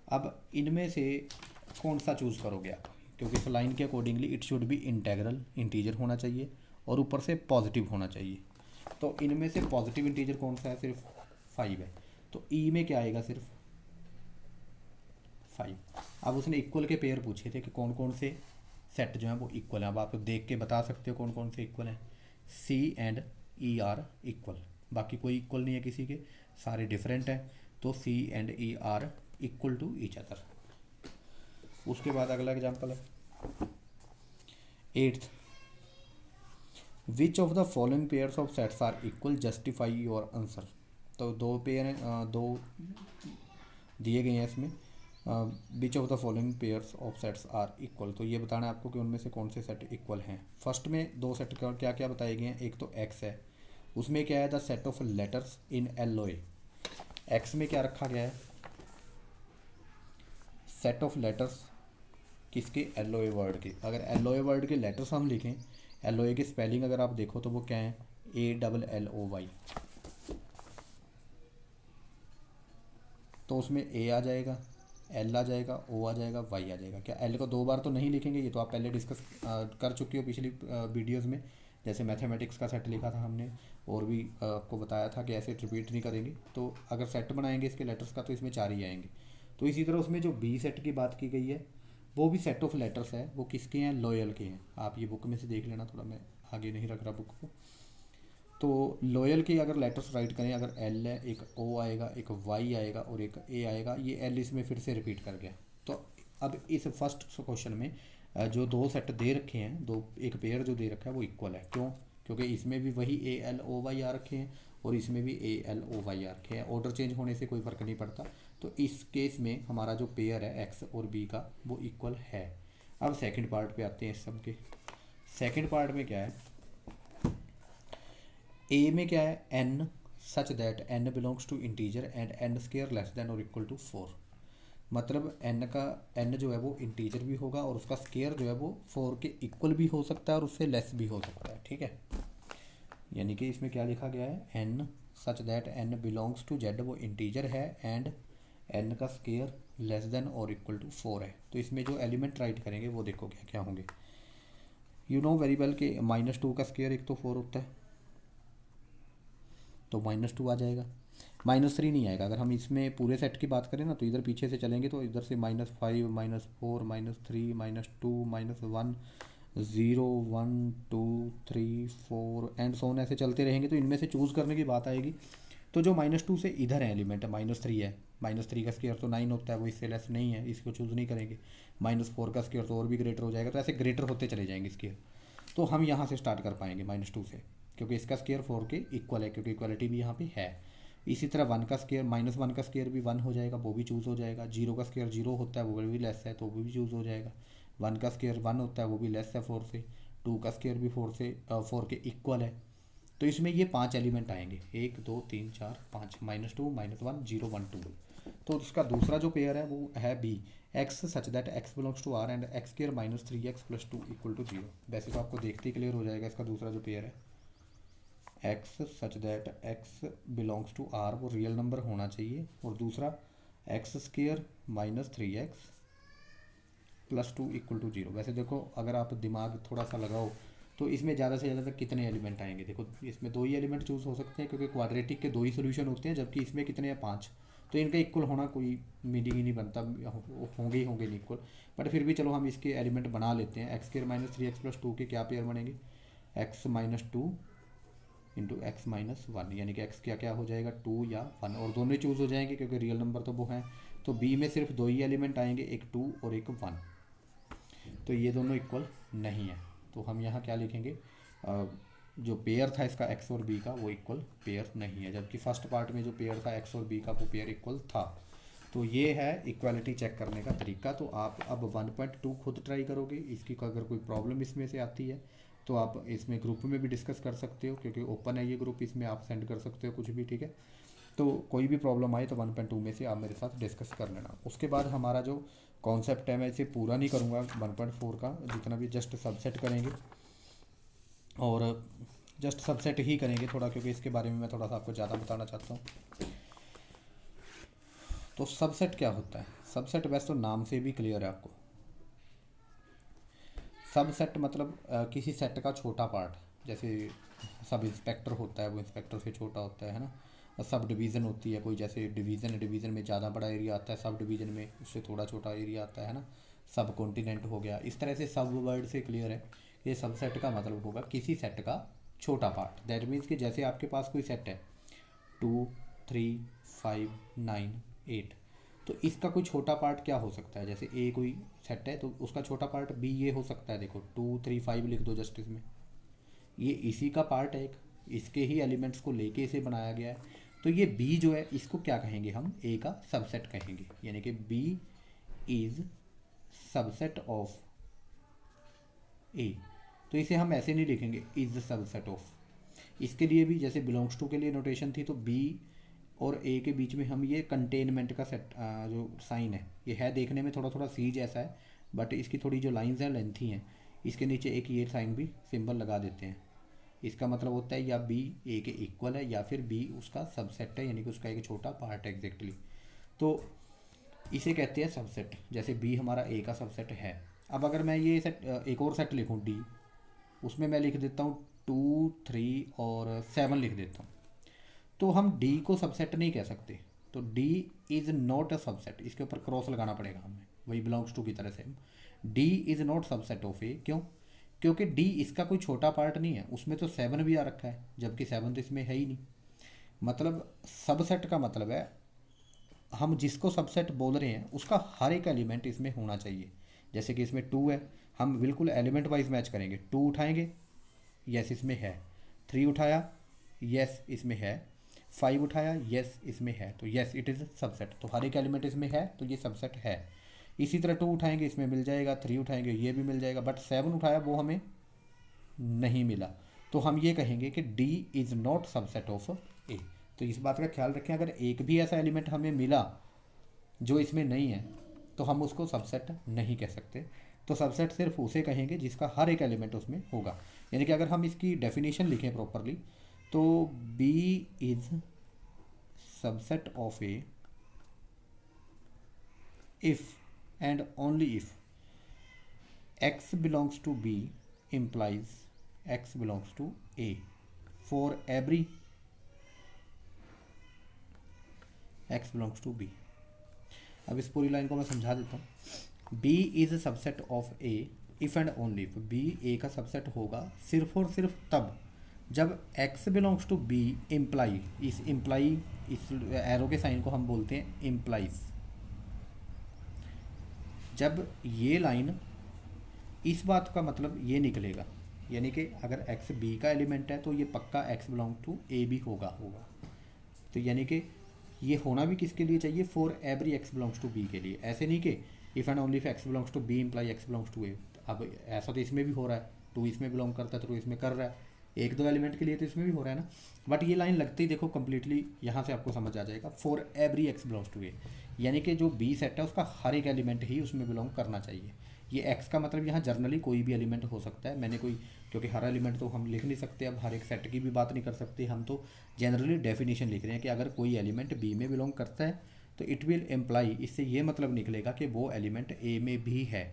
अब इनमें से कौन सा चूज़ करोगे आप, क्योंकि इस लाइन के accordingly it should be integral, integer होना चाहिए और ऊपर से पॉजिटिव होना चाहिए। तो इनमें से पॉजिटिव इंटीजर कौन सा है, सिर्फ 5 है। तो ई में क्या आएगा, सिर्फ 5। अब उसने इक्वल के पेयर पूछे थे कि कौन कौन से सेट जो हैं वो इक्वल हैं। अब आप देख के बता सकते हो कौन कौन से इक्वल हैं। सी एंड ई आर इक्वल, बाकी कोई इक्वल नहीं है किसी के, सारे डिफरेंट हैं। तो C and E are equal to each other. उसके बाद अगला एग्जाम्पल है 8th, which of the following pairs of sets are equal, justify your answer. तो 2 पेयर हैं, 2 दिए गए हैं इसमें। Which of the following pairs of sets are equal, तो ये बताना है आपको कि उनमें से कौन से सेट इक्वल हैं। फर्स्ट में 2 सेट क्या क्या बताए गए हैं। एक तो एक्स है, उसमें क्या है, the set of letters in LOA। X में क्या रखा गया है, सेट ऑफ लेटर्स किसके, LOA वर्ड के। अगर LOA वर्ड के लेटर्स हम लिखें, LOA की स्पेलिंग अगर आप देखो तो वो क्या है, ALLOY। तो उसमें A आ जाएगा, L आ जाएगा, O आ जाएगा, Y आ जाएगा। क्या L को 2 बार तो नहीं लिखेंगे, ये तो आप पहले डिस्कस कर चुके हो पिछली वीडियोज़ में। जैसे मैथमेटिक्स का सेट लिखा था हमने, और भी आपको बताया था कि ऐसे रिपीट नहीं करेंगे। तो अगर सेट बनाएंगे इसके लेटर्स का तो इसमें 4 ही आएंगे। तो इसी तरह उसमें जो बी सेट की बात की गई है वो भी सेट ऑफ लेटर्स है, वो किसके हैं, लॉयल के हैं। आप ये बुक में से देख लेना, थोड़ा मैं आगे नहीं रख रहा बुक को। तो लॉयल के अगर लेटर्स राइट करें, अगर L है, एक O आएगा, एक Y आएगा और एक A आएगा। ये L इसमें फिर से रिपीट कर गया। तो अब इस फर्स्ट क्वेश्चन में जो 2 सेट दे रखे हैं, एक पेयर जो दे रखा है वो इक्वल है। क्यों, क्योंकि इसमें भी वही ALOY आ रखे हैं और इसमें भी ALOY आ रखे हैं। ऑर्डर चेंज होने से कोई फ़र्क नहीं पड़ता। तो इस केस में हमारा जो पेयर है एक्स और बी का वो इक्वल है। अब सेकंड पार्ट पे आते हैं इस सब के। सेकंड पार्ट में क्या है, ए में क्या है, n such that n belongs to integer and n square less than और इक्वल टू 4। मतलब n जो है वो इंटीजर भी होगा और उसका स्क्वायर जो है वो 4 के इक्वल भी हो सकता है और उससे लेस भी हो सकता है, ठीक है। यानी कि इसमें क्या लिखा गया है, n such that n belongs to z, वो इंटीजर है, एंड एन का स्केयर लेस देन और इक्वल टू 4 है। तो इसमें जो एलिमेंट राइट करेंगे वो देखो क्या क्या होंगे। यू नो वेरी वेल कि -2 का स्केयर एक तो 4 होता है, तो -2 आ जाएगा। -3 नहीं आएगा। अगर हम इसमें पूरे सेट की बात करें ना तो इधर पीछे से चलेंगे तो इधर से -5 -4 -3 -2 -1 0 1 2 3 4 एंड सो ऑन ऐसे चलते रहेंगे। तो इनमें से चूज़ करने की बात आएगी। तो जो -2 से इधर है एलिमेंट -3 है, -3 का स्केयर तो 9 होता है, वो इससे लेस नहीं है, इसको चूज़ नहीं करेंगे। -4 का स्केयर तो और भी ग्रेटर हो जाएगा। तो ऐसे ग्रेटर होते चले जाएंगे स्केयर। तो हम यहाँ से स्टार्ट कर पाएंगे -2 से, क्योंकि इसका स्केयर 4 के इक्वल है, क्योंकि इक्वलिटी भी यहाँ पे है। इसी तरह 1 का स्केयर -1 का स्केयर भी 1 हो जाएगा, वो भी चूज़ हो जाएगा। 0 का स्केयर 0 होता है, वो भी लेस है, तो वो भी चूज़ हो जाएगा। 1 का स्केयर 1 होता है, वो भी लेस है 4 से। 2 का स्केयर भी 4 के इक्वल है। तो इसमें ये 5 एलिमेंट आएंगे, 1 2 3 4 5, -2 -1 0 1 2। तो उसका दूसरा जो पेयर है वो है B, x such that x belongs to R and x square -3x + 2 = 0। वैसे तो आपको देखते ही क्लियर हो जाएगा इसका दूसरा जो पेयर है, x such that x belongs to R, वो रियल नंबर होना चाहिए। और दूसरा एक्स स्केयर -3x + 2 = 0। वैसे देखो अगर आप दिमाग थोड़ा सा लगाओ तो इसमें ज़्यादा से ज़्यादा कितने एलिमेंट आएंगे। देखो इसमें 2 ही एलिमेंट चूज़ हो सकते हैं, क्योंकि क्वाड्रेटिक के 2 ही सोल्यूशन होते हैं, जबकि इसमें कितने हैं 5। तो इनका इक्वल होना कोई मीनिंग ही नहीं बनता, होंगे ही होंगे नहीं इक्वल। बट फिर भी चलो हम इसके एलिमेंट बना लेते हैं। एक्स स्केयर -3x + 2 के क्या पेयर बनेंगे, x - 2 × x - 1, यानी कि x क्या क्या हो जाएगा 2 या 1, और दोनों ही चूज़ हो जाएंगे क्योंकि रियल नंबर तो वो हैं। तो बी में सिर्फ 2 ही एलिमेंट आएंगे, एक 2 और एक 1। तो ये दोनों इक्वल नहीं है। तो हम यहाँ क्या लिखेंगे, जो पेयर था इसका एक्स और बी का वो इक्वल पेयर नहीं है, जबकि फर्स्ट पार्ट में जो पेयर था एक्स और बी का वो पेयर इक्वल था। तो ये है इक्वालिटी चेक करने का तरीका। तो आप अब 1.2 खुद ट्राई करोगे। इसकी अगर कोई प्रॉब्लम इसमें से आती है तो आप इसमें ग्रुप में भी डिस्कस कर सकते हो, क्योंकि ओपन है ये ग्रुप, इसमें आप सेंड कर सकते हो कुछ भी, ठीक है। तो कोई भी प्रॉब्लम आए तो 1.2 में से आप मेरे साथ डिस्कस कर लेना। उसके बाद हमारा जो कॉन्सेप्ट है, मैं इसे पूरा नहीं करूँगा 1.4 का, जितना भी जस्ट सबसेट करेंगे, और जस्ट सबसेट ही करेंगे थोड़ा, क्योंकि इसके बारे में मैं थोड़ा सा आपको ज़्यादा बताना चाहता हूँ। तो सबसेट क्या होता है, सबसेट वैसे तो नाम से भी क्लियर है आपको। सबसेट मतलब किसी सेट का छोटा पार्ट। जैसे सब इंस्पेक्टर होता है, वो इंस्पेक्टर से छोटा होता है ना। सब डिवीज़न होती है कोई, जैसे डिवीज़न में ज़्यादा बड़ा एरिया आता है, सब डिवीज़न में उससे थोड़ा छोटा एरिया आता है ना। सब कॉन्टिनेंट हो गया। इस तरह से सब वर्ड से क्लियर है, ये सबसेट का मतलब होगा किसी सेट का छोटा पार्ट। दैट मीन्स कि जैसे आपके पास कोई सेट है 2 3 5 9 8, तो इसका कोई छोटा पार्ट क्या हो सकता है। जैसे ए कोई सेट है तो उसका छोटा पार्ट बी ये हो सकता है। देखो 2 3 5 लिख दो जस्ट इसमें, ये इसी का पार्ट है एक, इसके ही एलिमेंट्स को लेके इसे बनाया गया है। तो ये बी जो है इसको क्या कहेंगे हम, ए का सबसेट कहेंगे, यानी कि B is subset of A. तो इसे हम ऐसे नहीं लिखेंगे इज सबसेट ऑफ। इसके लिए भी जैसे बिलोंग्स टू के लिए नोटेशन थी, तो बी और ए के बीच में हम ये कंटेनमेंट का सेट जो साइन है, ये है देखने में थोड़ा थोड़ा सी जैसा है, बट इसकी थोड़ी जो लाइंस हैं लेंथी हैं। इसके नीचे एक ये साइन भी सिंबल लगा देते हैं। इसका मतलब होता है या बी ए के इक्वल है या फिर बी उसका सबसेट है, यानी कि उसका एक छोटा पार्ट है एग्जैक्टली। तो इसे कहते हैं सबसेट। जैसे बी हमारा ए का सबसेट है। अब अगर मैं ये सेट एक और सेट लिखूँ डी, उसमें मैं लिख देता हूँ 2 3 और 7 लिख देता हूँ, तो हम डी को सबसेट नहीं कह सकते। तो D is not a subset, इसके ऊपर क्रॉस लगाना पड़ेगा हमें, वही बिलोंग्स टू की तरह से। D is not subset of A, क्यों, क्योंकि डी इसका कोई छोटा पार्ट नहीं है। उसमें तो 7 भी आ रखा है, जबकि 7 तो इसमें है ही नहीं। मतलब सबसेट का मतलब है हम जिसको सबसेट बोल रहे हैं उसका हर एक एलिमेंट इसमें होना चाहिए। जैसे कि इसमें 2 है, हम बिल्कुल एलिमेंट वाइज मैच करेंगे। 2 उठाएंगे, यस इसमें है। 3 उठाया, यस इसमें है। 5 उठाया, यस इसमें है, तो यस इट इज़ सबसेट। तो हर एक एलिमेंट इसमें है, तो ये सबसेट है। इसी तरह 2 उठाएंगे, इसमें मिल जाएगा। 3 उठाएंगे, ये भी मिल जाएगा। बट 7 उठाया, वो हमें नहीं मिला, तो हम ये कहेंगे कि D is not subset of A. तो इस बात का ख्याल रखें, अगर एक भी ऐसा एलिमेंट हमें मिला जो इसमें नहीं है तो हम उसको सबसेट नहीं कह सकते। तो सबसेट सिर्फ उसे कहेंगे जिसका हर एक एलिमेंट उसमें होगा। यानी कि अगर हम इसकी डेफिनेशन लिखें प्रॉपरली, तो B is subset of A if and only if x belongs to b implies x belongs to a for every x belongs to b। अब इस पूरी लाइन को मैं समझा देता हूँ। b is a subset of a if and only if b a का subset होगा सिर्फ और सिर्फ तब जब x belongs to b imply, इस एरो के साइन को हम बोलते हैं इम्प्लाइज। जब ये लाइन, इस बात का मतलब ये निकलेगा, यानी कि अगर x b का एलिमेंट है तो ये पक्का x बिलोंग टू a भी होगा। तो यानी कि ये होना भी किसके लिए चाहिए, for every x belongs to b के लिए। ऐसे नहीं कि if and only if x belongs to b imply x belongs to a। अब ऐसा तो इसमें भी हो रहा है, 2 इसमें बिलोंग करता है तो 2 इसमें कर रहा है, 1-2 एलिमेंट के लिए तो इसमें भी हो रहा है ना। बट ये लाइन लगते ही देखो कंप्लीटली यहाँ से आपको समझ आ जाएगा, for every x belongs to a, यानी कि जो b सेट है उसका हर एक एलिमेंट ही उसमें बिलोंग करना चाहिए। ये x का मतलब यहाँ जर्नली कोई भी एलिमेंट हो सकता है। मैंने कोई, क्योंकि हर एलिमेंट तो हम लिख नहीं सकते, अब हर एक सेट की भी बात नहीं कर सकते, हम तो जनरली डेफिनेशन लिख रहे हैं कि अगर कोई एलिमेंट b में बिलोंग करता है तो इट विल एम्प्लाई, इससे ये मतलब निकलेगा कि वो एलिमेंट a में भी है,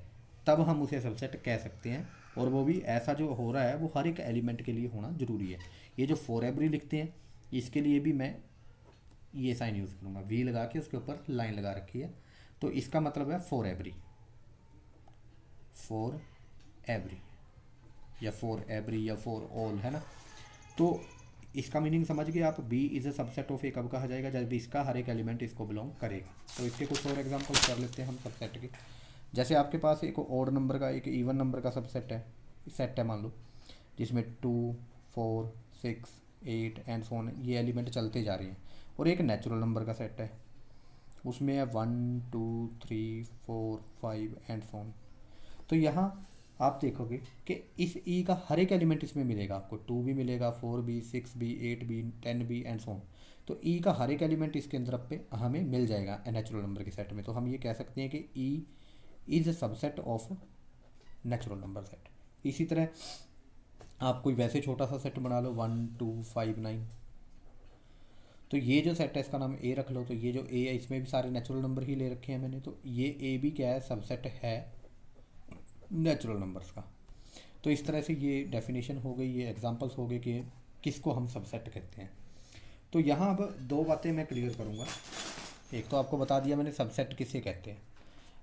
तब हम उसे सबसेट कह सकते हैं। और वो भी ऐसा जो हो रहा है वो हर एक एलिमेंट के लिए होना ज़रूरी है। ये जो फॉर एवरी लिखते हैं इसके लिए भी मैं ये साइन यूज़ करूँगा, वी लगा के उसके ऊपर लाइन लगा रखी है, तो इसका मतलब है फॉर एवरी या फॉर एवरी या फॉर ऑल, है ना। तो इसका मीनिंग समझ गए आप, b is a subset of A कब कहा जाएगा, जब इसका हर एक एलिमेंट इसको बिलोंग करेगा। तो इसके कुछ और एग्जांपल्स कर लेते हैं हम सबसेट के। जैसे आपके पास एक ऑड नंबर का, एक इवन नंबर का सबसेट है, सेट है मान लो, जिसमें 2, 4, 6, 8 एंड सो ऑन ये एलिमेंट चलते जा रहे हैं, और एक नेचुरल नंबर का सेट है, उसमें है 1, 2, 3, 4, 5 एंड सो ऑन। तो यहाँ आप देखोगे कि इस ई का हर एक एलिमेंट इसमें मिलेगा आपको, 2 भी मिलेगा, 4 भी, 6 भी, 8 भी, 10 भी एंड सो ऑन। तो ई का हर एक एलिमेंट इसके अंदर पे हमें मिल जाएगा नेचुरल नंबर के सेट में। तो हम ये कह सकते हैं कि E is a subset of natural number set. इसी तरह आप कोई वैसे छोटा सा सेट बना लो, 1, 2, 5, 9, तो ये जो सेट है इसका नाम ए रख लो। तो ये जो ए है इसमें भी सारे नेचुरल नंबर ही ले रखे हैं मैंने, तो ये ए भी क्या है, सबसेट है नेचुरल नंबर्स का। तो इस तरह से ये डेफिनेशन हो गई, ये एग्जांपल्स हो गए कि किसको हम सबसेट कहते हैं। तो यहाँ अब 2 बातें मैं क्लियर करूँगा। एक तो आपको बता दिया मैंने सबसेट किसे कहते हैं,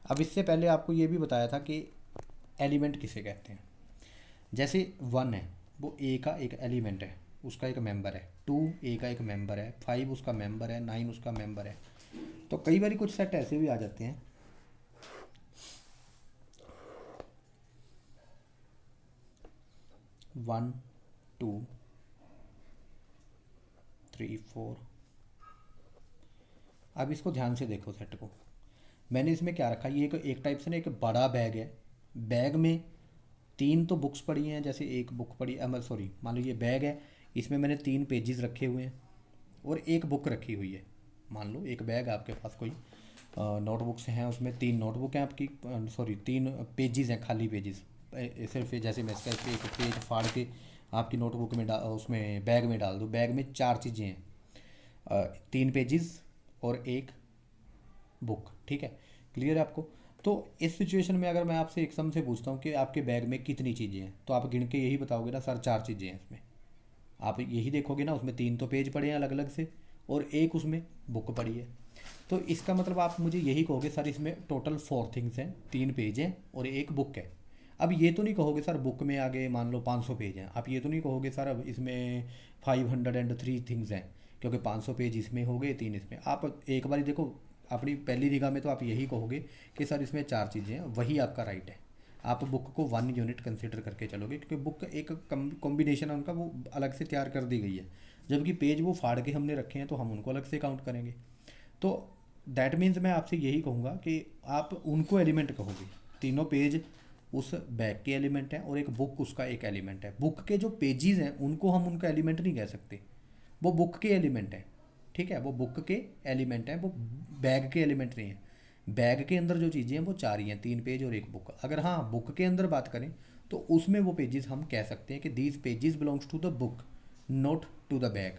अब इससे पहले आपको ये भी बताया था कि एलिमेंट किसे कहते हैं। जैसे 1 है वो ए का एक एलिमेंट है, उसका एक मेंबर है, 2 ए का एक मेंबर है, 5 उसका मेंबर है, 9 उसका मेंबर है। तो कई बार कुछ सेट ऐसे भी आ जाते हैं 1, 2, 3, 4। अब इसको ध्यान से देखो सेट को, मैंने इसमें क्या रखा, ये एक टाइप से ना एक बड़ा बैग है, बैग में 3 तो बुक्स पड़ी हैं, जैसे एक बुक पड़ी, सॉरी मान लो ये बैग है, इसमें मैंने 3 पेजेस रखे हुए हैं और एक बुक रखी हुई है। मान लो एक बैग आपके पास कोई नोटबुक्स हैं, उसमें 3 नोटबुक हैं आपकी, सॉरी 3 पेजेस हैं, खाली पेजेस। सिर्फ जैसे मैं इसका एक पेज फाड़ के आपकी नोटबुक में उसमें बैग में डाल दूँ, बैग में 4 चीज़ें हैं, 3 पेजेस और एक बुक, ठीक है, क्लियर है आपको। तो इस सिचुएशन में अगर मैं आपसे एकदम से पूछता हूँ कि आपके बैग में कितनी चीज़ें हैं, तो आप गिन के यही बताओगे ना, सर 4 चीज़ें हैं इसमें। आप यही देखोगे ना, उसमें 3 तो पेज पड़े हैं अलग अलग से और एक उसमें बुक पड़ी है। तो इसका मतलब आप मुझे यही कहोगे सर इसमें टोटल 4 थिंग्स हैं, 3 पेज हैं और एक बुक है। अब ये तो नहीं कहोगे सर बुक में आगे मान लो 500 पेज हैं, आप ये तो नहीं कहोगे सर अब इसमें 503 थिंग्स हैं, क्योंकि 500 पेज इसमें हो गए, 3 इसमें। आप एक बार देखो अपनी पहली निगाह में तो आप यही कहोगे कि सर इसमें 4 चीज़ें हैं, वही आपका राइट है। आप बुक को 1 यूनिट कंसिडर करके चलोगे, क्योंकि बुक एक कॉम्बिनेशन है उनका, वो अलग से तैयार कर दी गई है, जबकि पेज वो फाड़ के हमने रखे हैं तो हम उनको अलग से काउंट करेंगे। तो दैट मीन्स मैं आपसे यही कहूँगा कि आप उनको एलिमेंट कहोगे, तीनों पेज उस बैग के एलिमेंट हैं और एक बुक उसका एक एलिमेंट है। बुक के जो पेजेस हैं उनको हम उनका एलिमेंट नहीं कह सकते, वो बुक के एलिमेंट हैं, ठीक है, वो बुक के एलिमेंट हैं, वो बैग के एलिमेंट नहीं है। बैग के अंदर जो चीज़ें हैं वो 4 ही हैं, 3 पेज और एक बुक। अगर हाँ बुक के अंदर बात करें तो उसमें वो पेजेस हम कह सकते हैं कि these pages belongs to the book not to the bag.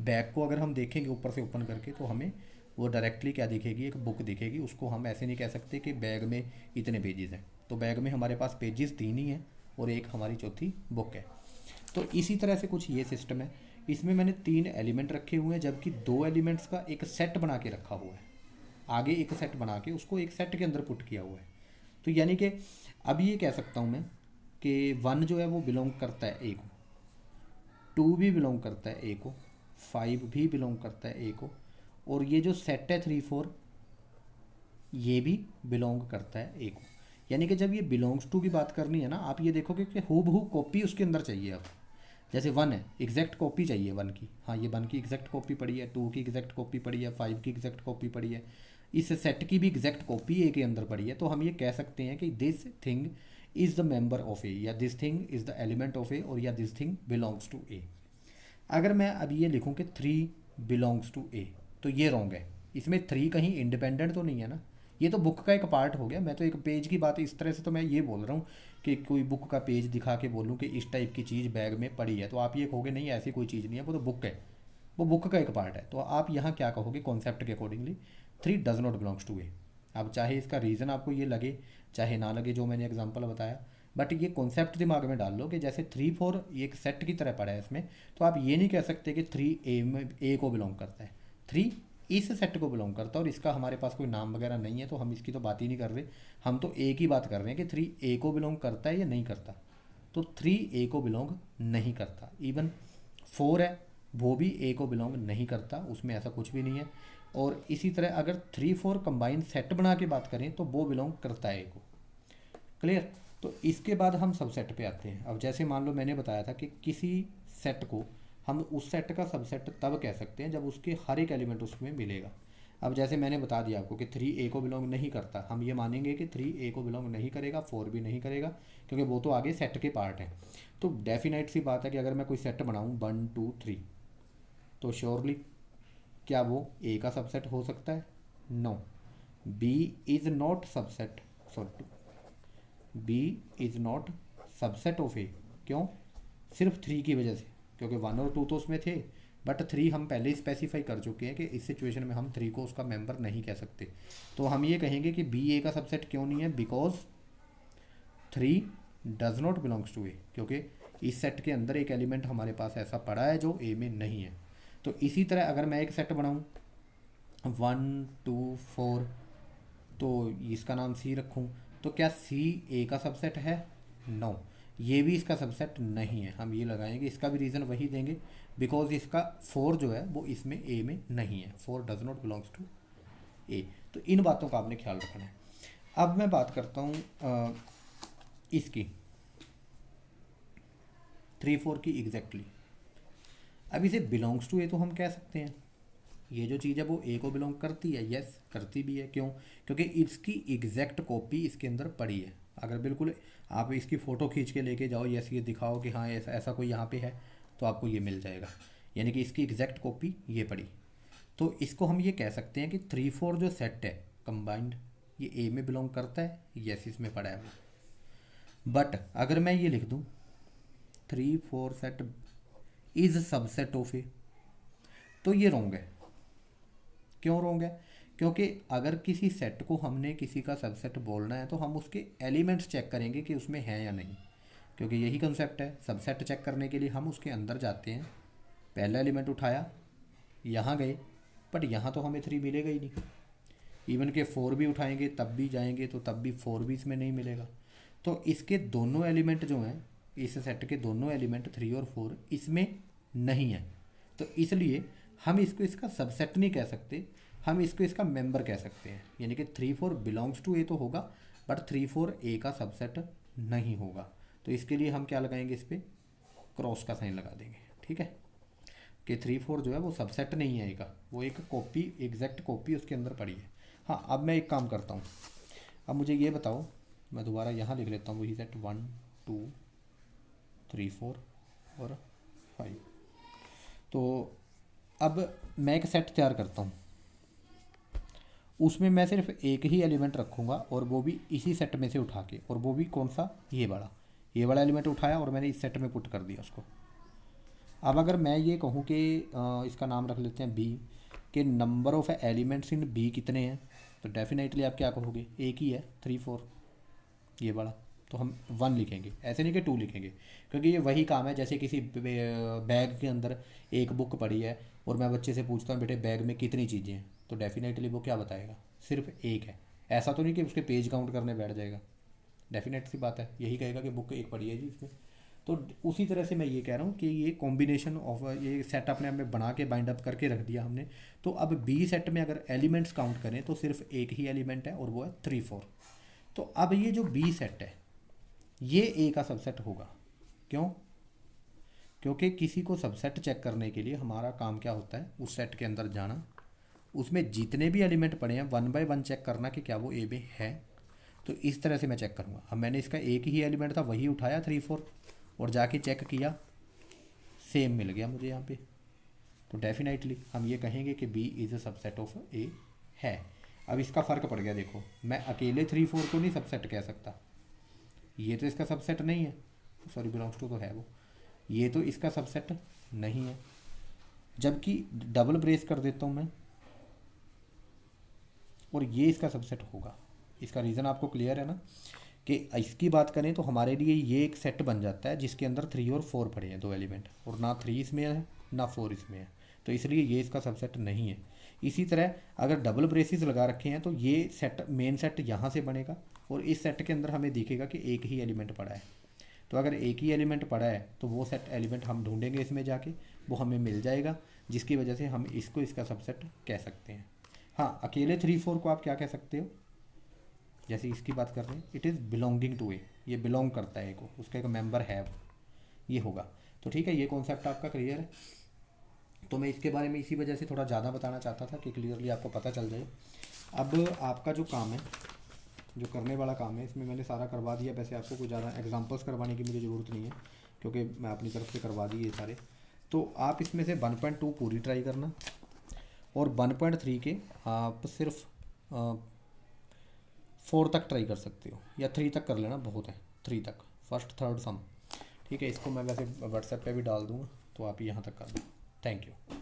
Bag को अगर हम देखेंगे ऊपर से ओपन करके तो हमें वो डायरेक्टली क्या दिखेगी, एक बुक दिखेगी। उसको हम ऐसे नहीं कह सकते कि बैग में इतने पेजेस हैं, तो बैग में हमारे पास पेजेस 3 ही हैं और एक हमारी चौथी बुक है। तो इसी तरह से कुछ ये सिस्टम है। इसमें मैंने 3 एलिमेंट रखे हुए हैं, जबकि 2 एलिमेंट्स का एक सेट बना के रखा हुआ है। आगे एक सेट बना के उसको एक सेट के अंदर पुट किया हुआ है। तो यानी कि अब ये कह सकता हूँ मैं कि 1 जो है वो बिलोंग करता है ए को, 2 भी बिलोंग करता है ए को, 5 भी बिलोंग करता है ए को, और ये जो सेट है 3 4 ये भी बिलोंग करता है ए को। यानी कि जब ये बिलोंग्स टू की बात करनी है ना, आप ये देखोगे कि हूबहू कॉपी उसके अंदर चाहिए। अब जैसे 1 है, एग्जैक्ट कॉपी चाहिए 1 की। हाँ, ये 1 की एग्जैक्ट कॉपी पड़ी है, 2 की एग्जैक्ट कॉपी पड़ी है, 5 की एग्जैक्ट कॉपी पड़ी है, इस सेट की भी एग्जैक्ट कॉपी ए के अंदर पड़ी है। तो हम ये कह सकते हैं कि this thing is the member of A, या this thing is the element of A, और या this thing belongs to A. अगर मैं अब ये लिखूँ कि 3 बिलोंग्स टू ए, तो ये रॉन्ग है। इसमें 3 कहीं इंडिपेंडेंट तो नहीं है ना, ये तो बुक का एक पार्ट हो गया। मैं तो एक पेज की बात इस तरह से तो मैं ये बोल रहा हूँ कि कोई बुक का पेज दिखा के बोलूँ कि इस टाइप की चीज़ बैग में पड़ी है, तो आप ये कहोगे नहीं ऐसी कोई चीज़ नहीं है, वो तो बुक है, वो बुक का एक पार्ट है। तो आप यहाँ क्या कहोगे कॉन्सेप्ट के accordingly, 3 does not belongs to A. अब चाहे इसका रीज़न आपको ये लगे चाहे ना लगे, जो मैंने एग्जांपल बताया, बट ये कॉन्सेप्ट दिमाग में डाल लो कि जैसे 3 4 एक सेट की तरह पड़ा है इसमें, तो आप ये नहीं कह सकते कि 3 ए में ए को बिलोंग करता है, 3 इस सेट को बिलोंग करता है। और इसका हमारे पास कोई नाम वगैरह नहीं है, तो हम इसकी तो बात ही नहीं कर रहे। हम तो ए की बात कर रहे हैं कि 3 ए को बिलोंग करता है या नहीं करता। तो 3 ए को बिलोंग नहीं करता। इवन 4 है, वो भी ए को बिलोंग नहीं करता, उसमें ऐसा कुछ भी नहीं है। और इसी तरह अगर 3 4 कंबाइन सेट बना के बात करें तो वो बिलोंग करता है ए को। क्लियर। तो इसके बाद हम सबसेट पे आते हैं। अब जैसे मान लो मैंने बताया था कि किसी सेट को हम उस सेट का सबसेट तब कह सकते हैं जब उसके हर एक एलिमेंट उसमें मिलेगा। अब जैसे मैंने बता दिया आपको कि 3 ए को बिलोंग नहीं करता, हम ये मानेंगे कि 3 ए को बिलोंग नहीं करेगा, 4 भी नहीं करेगा, क्योंकि वो तो आगे सेट के पार्ट हैं। तो डेफिनेट सी बात है कि अगर मैं कोई सेट बनाऊँ 1 2 3, तो श्योरली क्या वो ए का सबसेट हो सकता है? No, B is not subset, sorry, B is not subset of A. क्यों? सिर्फ 3 की वजह से, क्योंकि 1 और 2 तो उसमें थे, बट 3 हम पहले ही स्पेसिफाई कर चुके हैं कि इस सिचुएशन में हम 3 को उसका मेंबर नहीं कह सकते। तो हम ये कहेंगे कि बी ए का सबसेट क्यों नहीं है, because 3 does not belongs to A, क्योंकि इस सेट के अंदर एक एलिमेंट हमारे पास ऐसा पड़ा है जो ए में नहीं है। तो इसी तरह अगर मैं एक सेट बनाऊँ 1 2 4, तो इसका नाम सी रखूँ, तो क्या सी ए का सबसेट है? नो, ये भी इसका सबसेट नहीं है। हम ये लगाएंगे, इसका भी रीज़न वही देंगे, बिकॉज इसका 4 जो है वो इसमें ए में नहीं है, 4 डज नॉट बिलोंग्स टू ए। तो इन बातों का आपने ख्याल रखना है। अब मैं बात करता हूँ इसकी 3 4 की एग्जैक्टली। अब इसे बिलोंग्स टू ए तो हम कह सकते हैं, ये जो चीज़ है वो ए को बिलोंग करती है, यस करती भी है। क्यों? क्योंकि इसकी एग्जैक्ट कॉपी इसके अंदर पड़ी है। अगर बिल्कुल आप इसकी फ़ोटो खींच के लेके जाओ, यस ये दिखाओ कि हाँ ऐसा ऐसा कोई यहाँ पे है, तो आपको ये मिल जाएगा, यानी कि इसकी एग्जैक्ट कॉपी ये पड़ी। तो इसको हम ये कह सकते हैं कि 3 4 जो सेट है कंबाइंड, ये ए में बिलोंग करता है, यस इसमें पड़ा है वो। बट अगर मैं ये लिख दूँ 3 4 set is subset of A, तो ये रॉन्ग है। क्यों रॉन्ग है? क्योंकि अगर किसी सेट को हमने किसी का सबसेट बोलना है तो हम उसके एलिमेंट्स चेक करेंगे कि उसमें है या नहीं, क्योंकि यही कंसेप्ट है। सबसेट चेक करने के लिए हम उसके अंदर जाते हैं, पहला एलिमेंट उठाया, यहाँ गए, बट यहाँ तो हमें 3 मिलेगा ही नहीं। इवन के 4 भी उठाएंगे तब भी जाएंगे, तो तब भी 4 भी इसमें नहीं मिलेगा। तो इसके दोनों एलिमेंट जो हैं, इस सेट के दोनों एलिमेंट 3 और 4 इसमें नहीं है। तो इसलिए हम इसको इसका सबसेट नहीं कह सकते, हम इसको इसका मेंबर कह सकते हैं। यानी कि 3 4 बिलोंग्स टू ए तो होगा, बट 3 4 ए का सबसेट नहीं होगा। तो इसके लिए हम क्या लगाएंगे, इस पर क्रॉस का साइन लगा देंगे, ठीक है, कि 3 4 जो है वो सबसेट नहीं है ए का, वो एक कॉपी, एग्जैक्ट कॉपी उसके अंदर पड़ी है। हाँ, अब मैं एक काम करता हूँ, अब मुझे ये बताओ, मैं दोबारा यहाँ लिख लेता हूँ वही सेट 1 2 3 4 और 5। तो अब मैं एक सेट तैयार करता हूँ, उसमें मैं सिर्फ एक ही एलिमेंट रखूँगा, और वो भी इसी सेट में से उठा के, और वो भी कौन सा, ये वाला एलिमेंट उठाया और मैंने इस सेट में पुट कर दिया उसको। अब अगर मैं ये कहूँ कि इसका नाम रख लेते हैं बी, कि number of elements in B कितने हैं, तो डेफिनेटली आप क्या कहोगे, एक ही है 3 4 ये वाला, तो हम 1 लिखेंगे, ऐसे नहीं कि 2 लिखेंगे, क्योंकि ये वही काम है जैसे किसी बैग के अंदर एक बुक पड़ी है और मैं बच्चे से पूछता हूँ बेटे बैग में कितनी चीज़ें हैं, तो डेफिनेटली वो क्या बताएगा, सिर्फ एक है। ऐसा तो नहीं कि उसके पेज काउंट करने बैठ जाएगा, डेफिनेट सी बात है यही कहेगा कि बुक एक पड़ी है जी इसमें। तो उसी तरह से मैं ये कह रहा हूँ कि ये कॉम्बिनेशन ऑफ ये सेट अपने हमें बना के बाइंड अप करके रख दिया हमने। तो अब बी सेट में अगर एलिमेंट्स काउंट करें तो सिर्फ एक ही एलिमेंट है और वो है 3 4। तो अब ये जो बी सेट है ये ए का सबसेट होगा। क्यों? क्योंकि किसी को सबसेट चेक करने के लिए हमारा काम क्या होता है, उस सेट के अंदर जाना, उसमें जितने भी एलिमेंट पड़े हैं 1 बाय 1 चेक करना कि क्या वो ए में है। तो इस तरह से मैं चेक करूँगा। अब मैंने इसका एक ही एलिमेंट था वही उठाया 3 4 और जाके चेक किया, सेम मिल गया मुझे यहाँ पे। तो डेफिनेटली हम ये कहेंगे कि B is a subset of A है। अब इसका फ़र्क पड़ गया, देखो मैं अकेले 3 4 को नहीं सबसेट कह सकता, ये तो इसका सबसेट नहीं है, सॉरी बिलोंग्स टू तो है वो, ये तो इसका सबसेट नहीं है। जबकि डबल ब्रेस कर देता हूँ मैं और ये इसका सबसेट होगा। इसका रीज़न आपको क्लियर है ना, कि इसकी बात करें तो हमारे लिए ये एक सेट बन जाता है जिसके अंदर 3 और 4 पड़े हैं, दो एलिमेंट, और ना 3 इसमें है ना 4 इसमें है, तो इसलिए ये इसका सबसेट नहीं है। इसी तरह अगर डबल ब्रेसिस लगा रखे हैं तो ये सेट मेन सेट यहाँ से बनेगा और इस सेट के अंदर हमें दिखेगा कि एक ही एलिमेंट पड़ा है। तो अगर एक ही एलिमेंट पड़ा है तो वो सेट एलिमेंट हम ढूंढेंगे इसमें जाके, वो हमें मिल जाएगा, जिसकी वजह से हम इसको इसका सबसेट कह सकते हैं। हाँ, अकेले 3 4 को आप क्या कह सकते हो, जैसे इसकी बात कर रहे हैं, इट इज़ बिलोंगिंग टू ए, ये बिलोंग करता है ए को, उसका एक मेंबर है वो, ये होगा। तो ठीक है, ये कॉन्सेप्ट आपका क्लियर है। तो मैं इसके बारे में इसी वजह से थोड़ा ज़्यादा बताना चाहता था कि क्लियरली आपको पता चल जाए। अब आपका जो काम है, जो करने वाला काम है, इसमें मैंने सारा करवा दिया। वैसे आपको कोई ज़्यादा एग्जांपल्स करवाने की मुझे ज़रूरत नहीं है क्योंकि मैं अपनी तरफ से करवा दिए सारे। तो आप इसमें से 1.2 पूरी ट्राई करना और 1.3 के आप सिर्फ 4 तक ट्राई कर सकते हो, या 3 तक कर लेना बहुत है, 3 तक फर्स्ट थर्ड सम। ठीक है, इसको मैं वैसे व्हाट्सएप पे भी डाल दूँगा तो आप यहाँ तक कर दो। Thank you.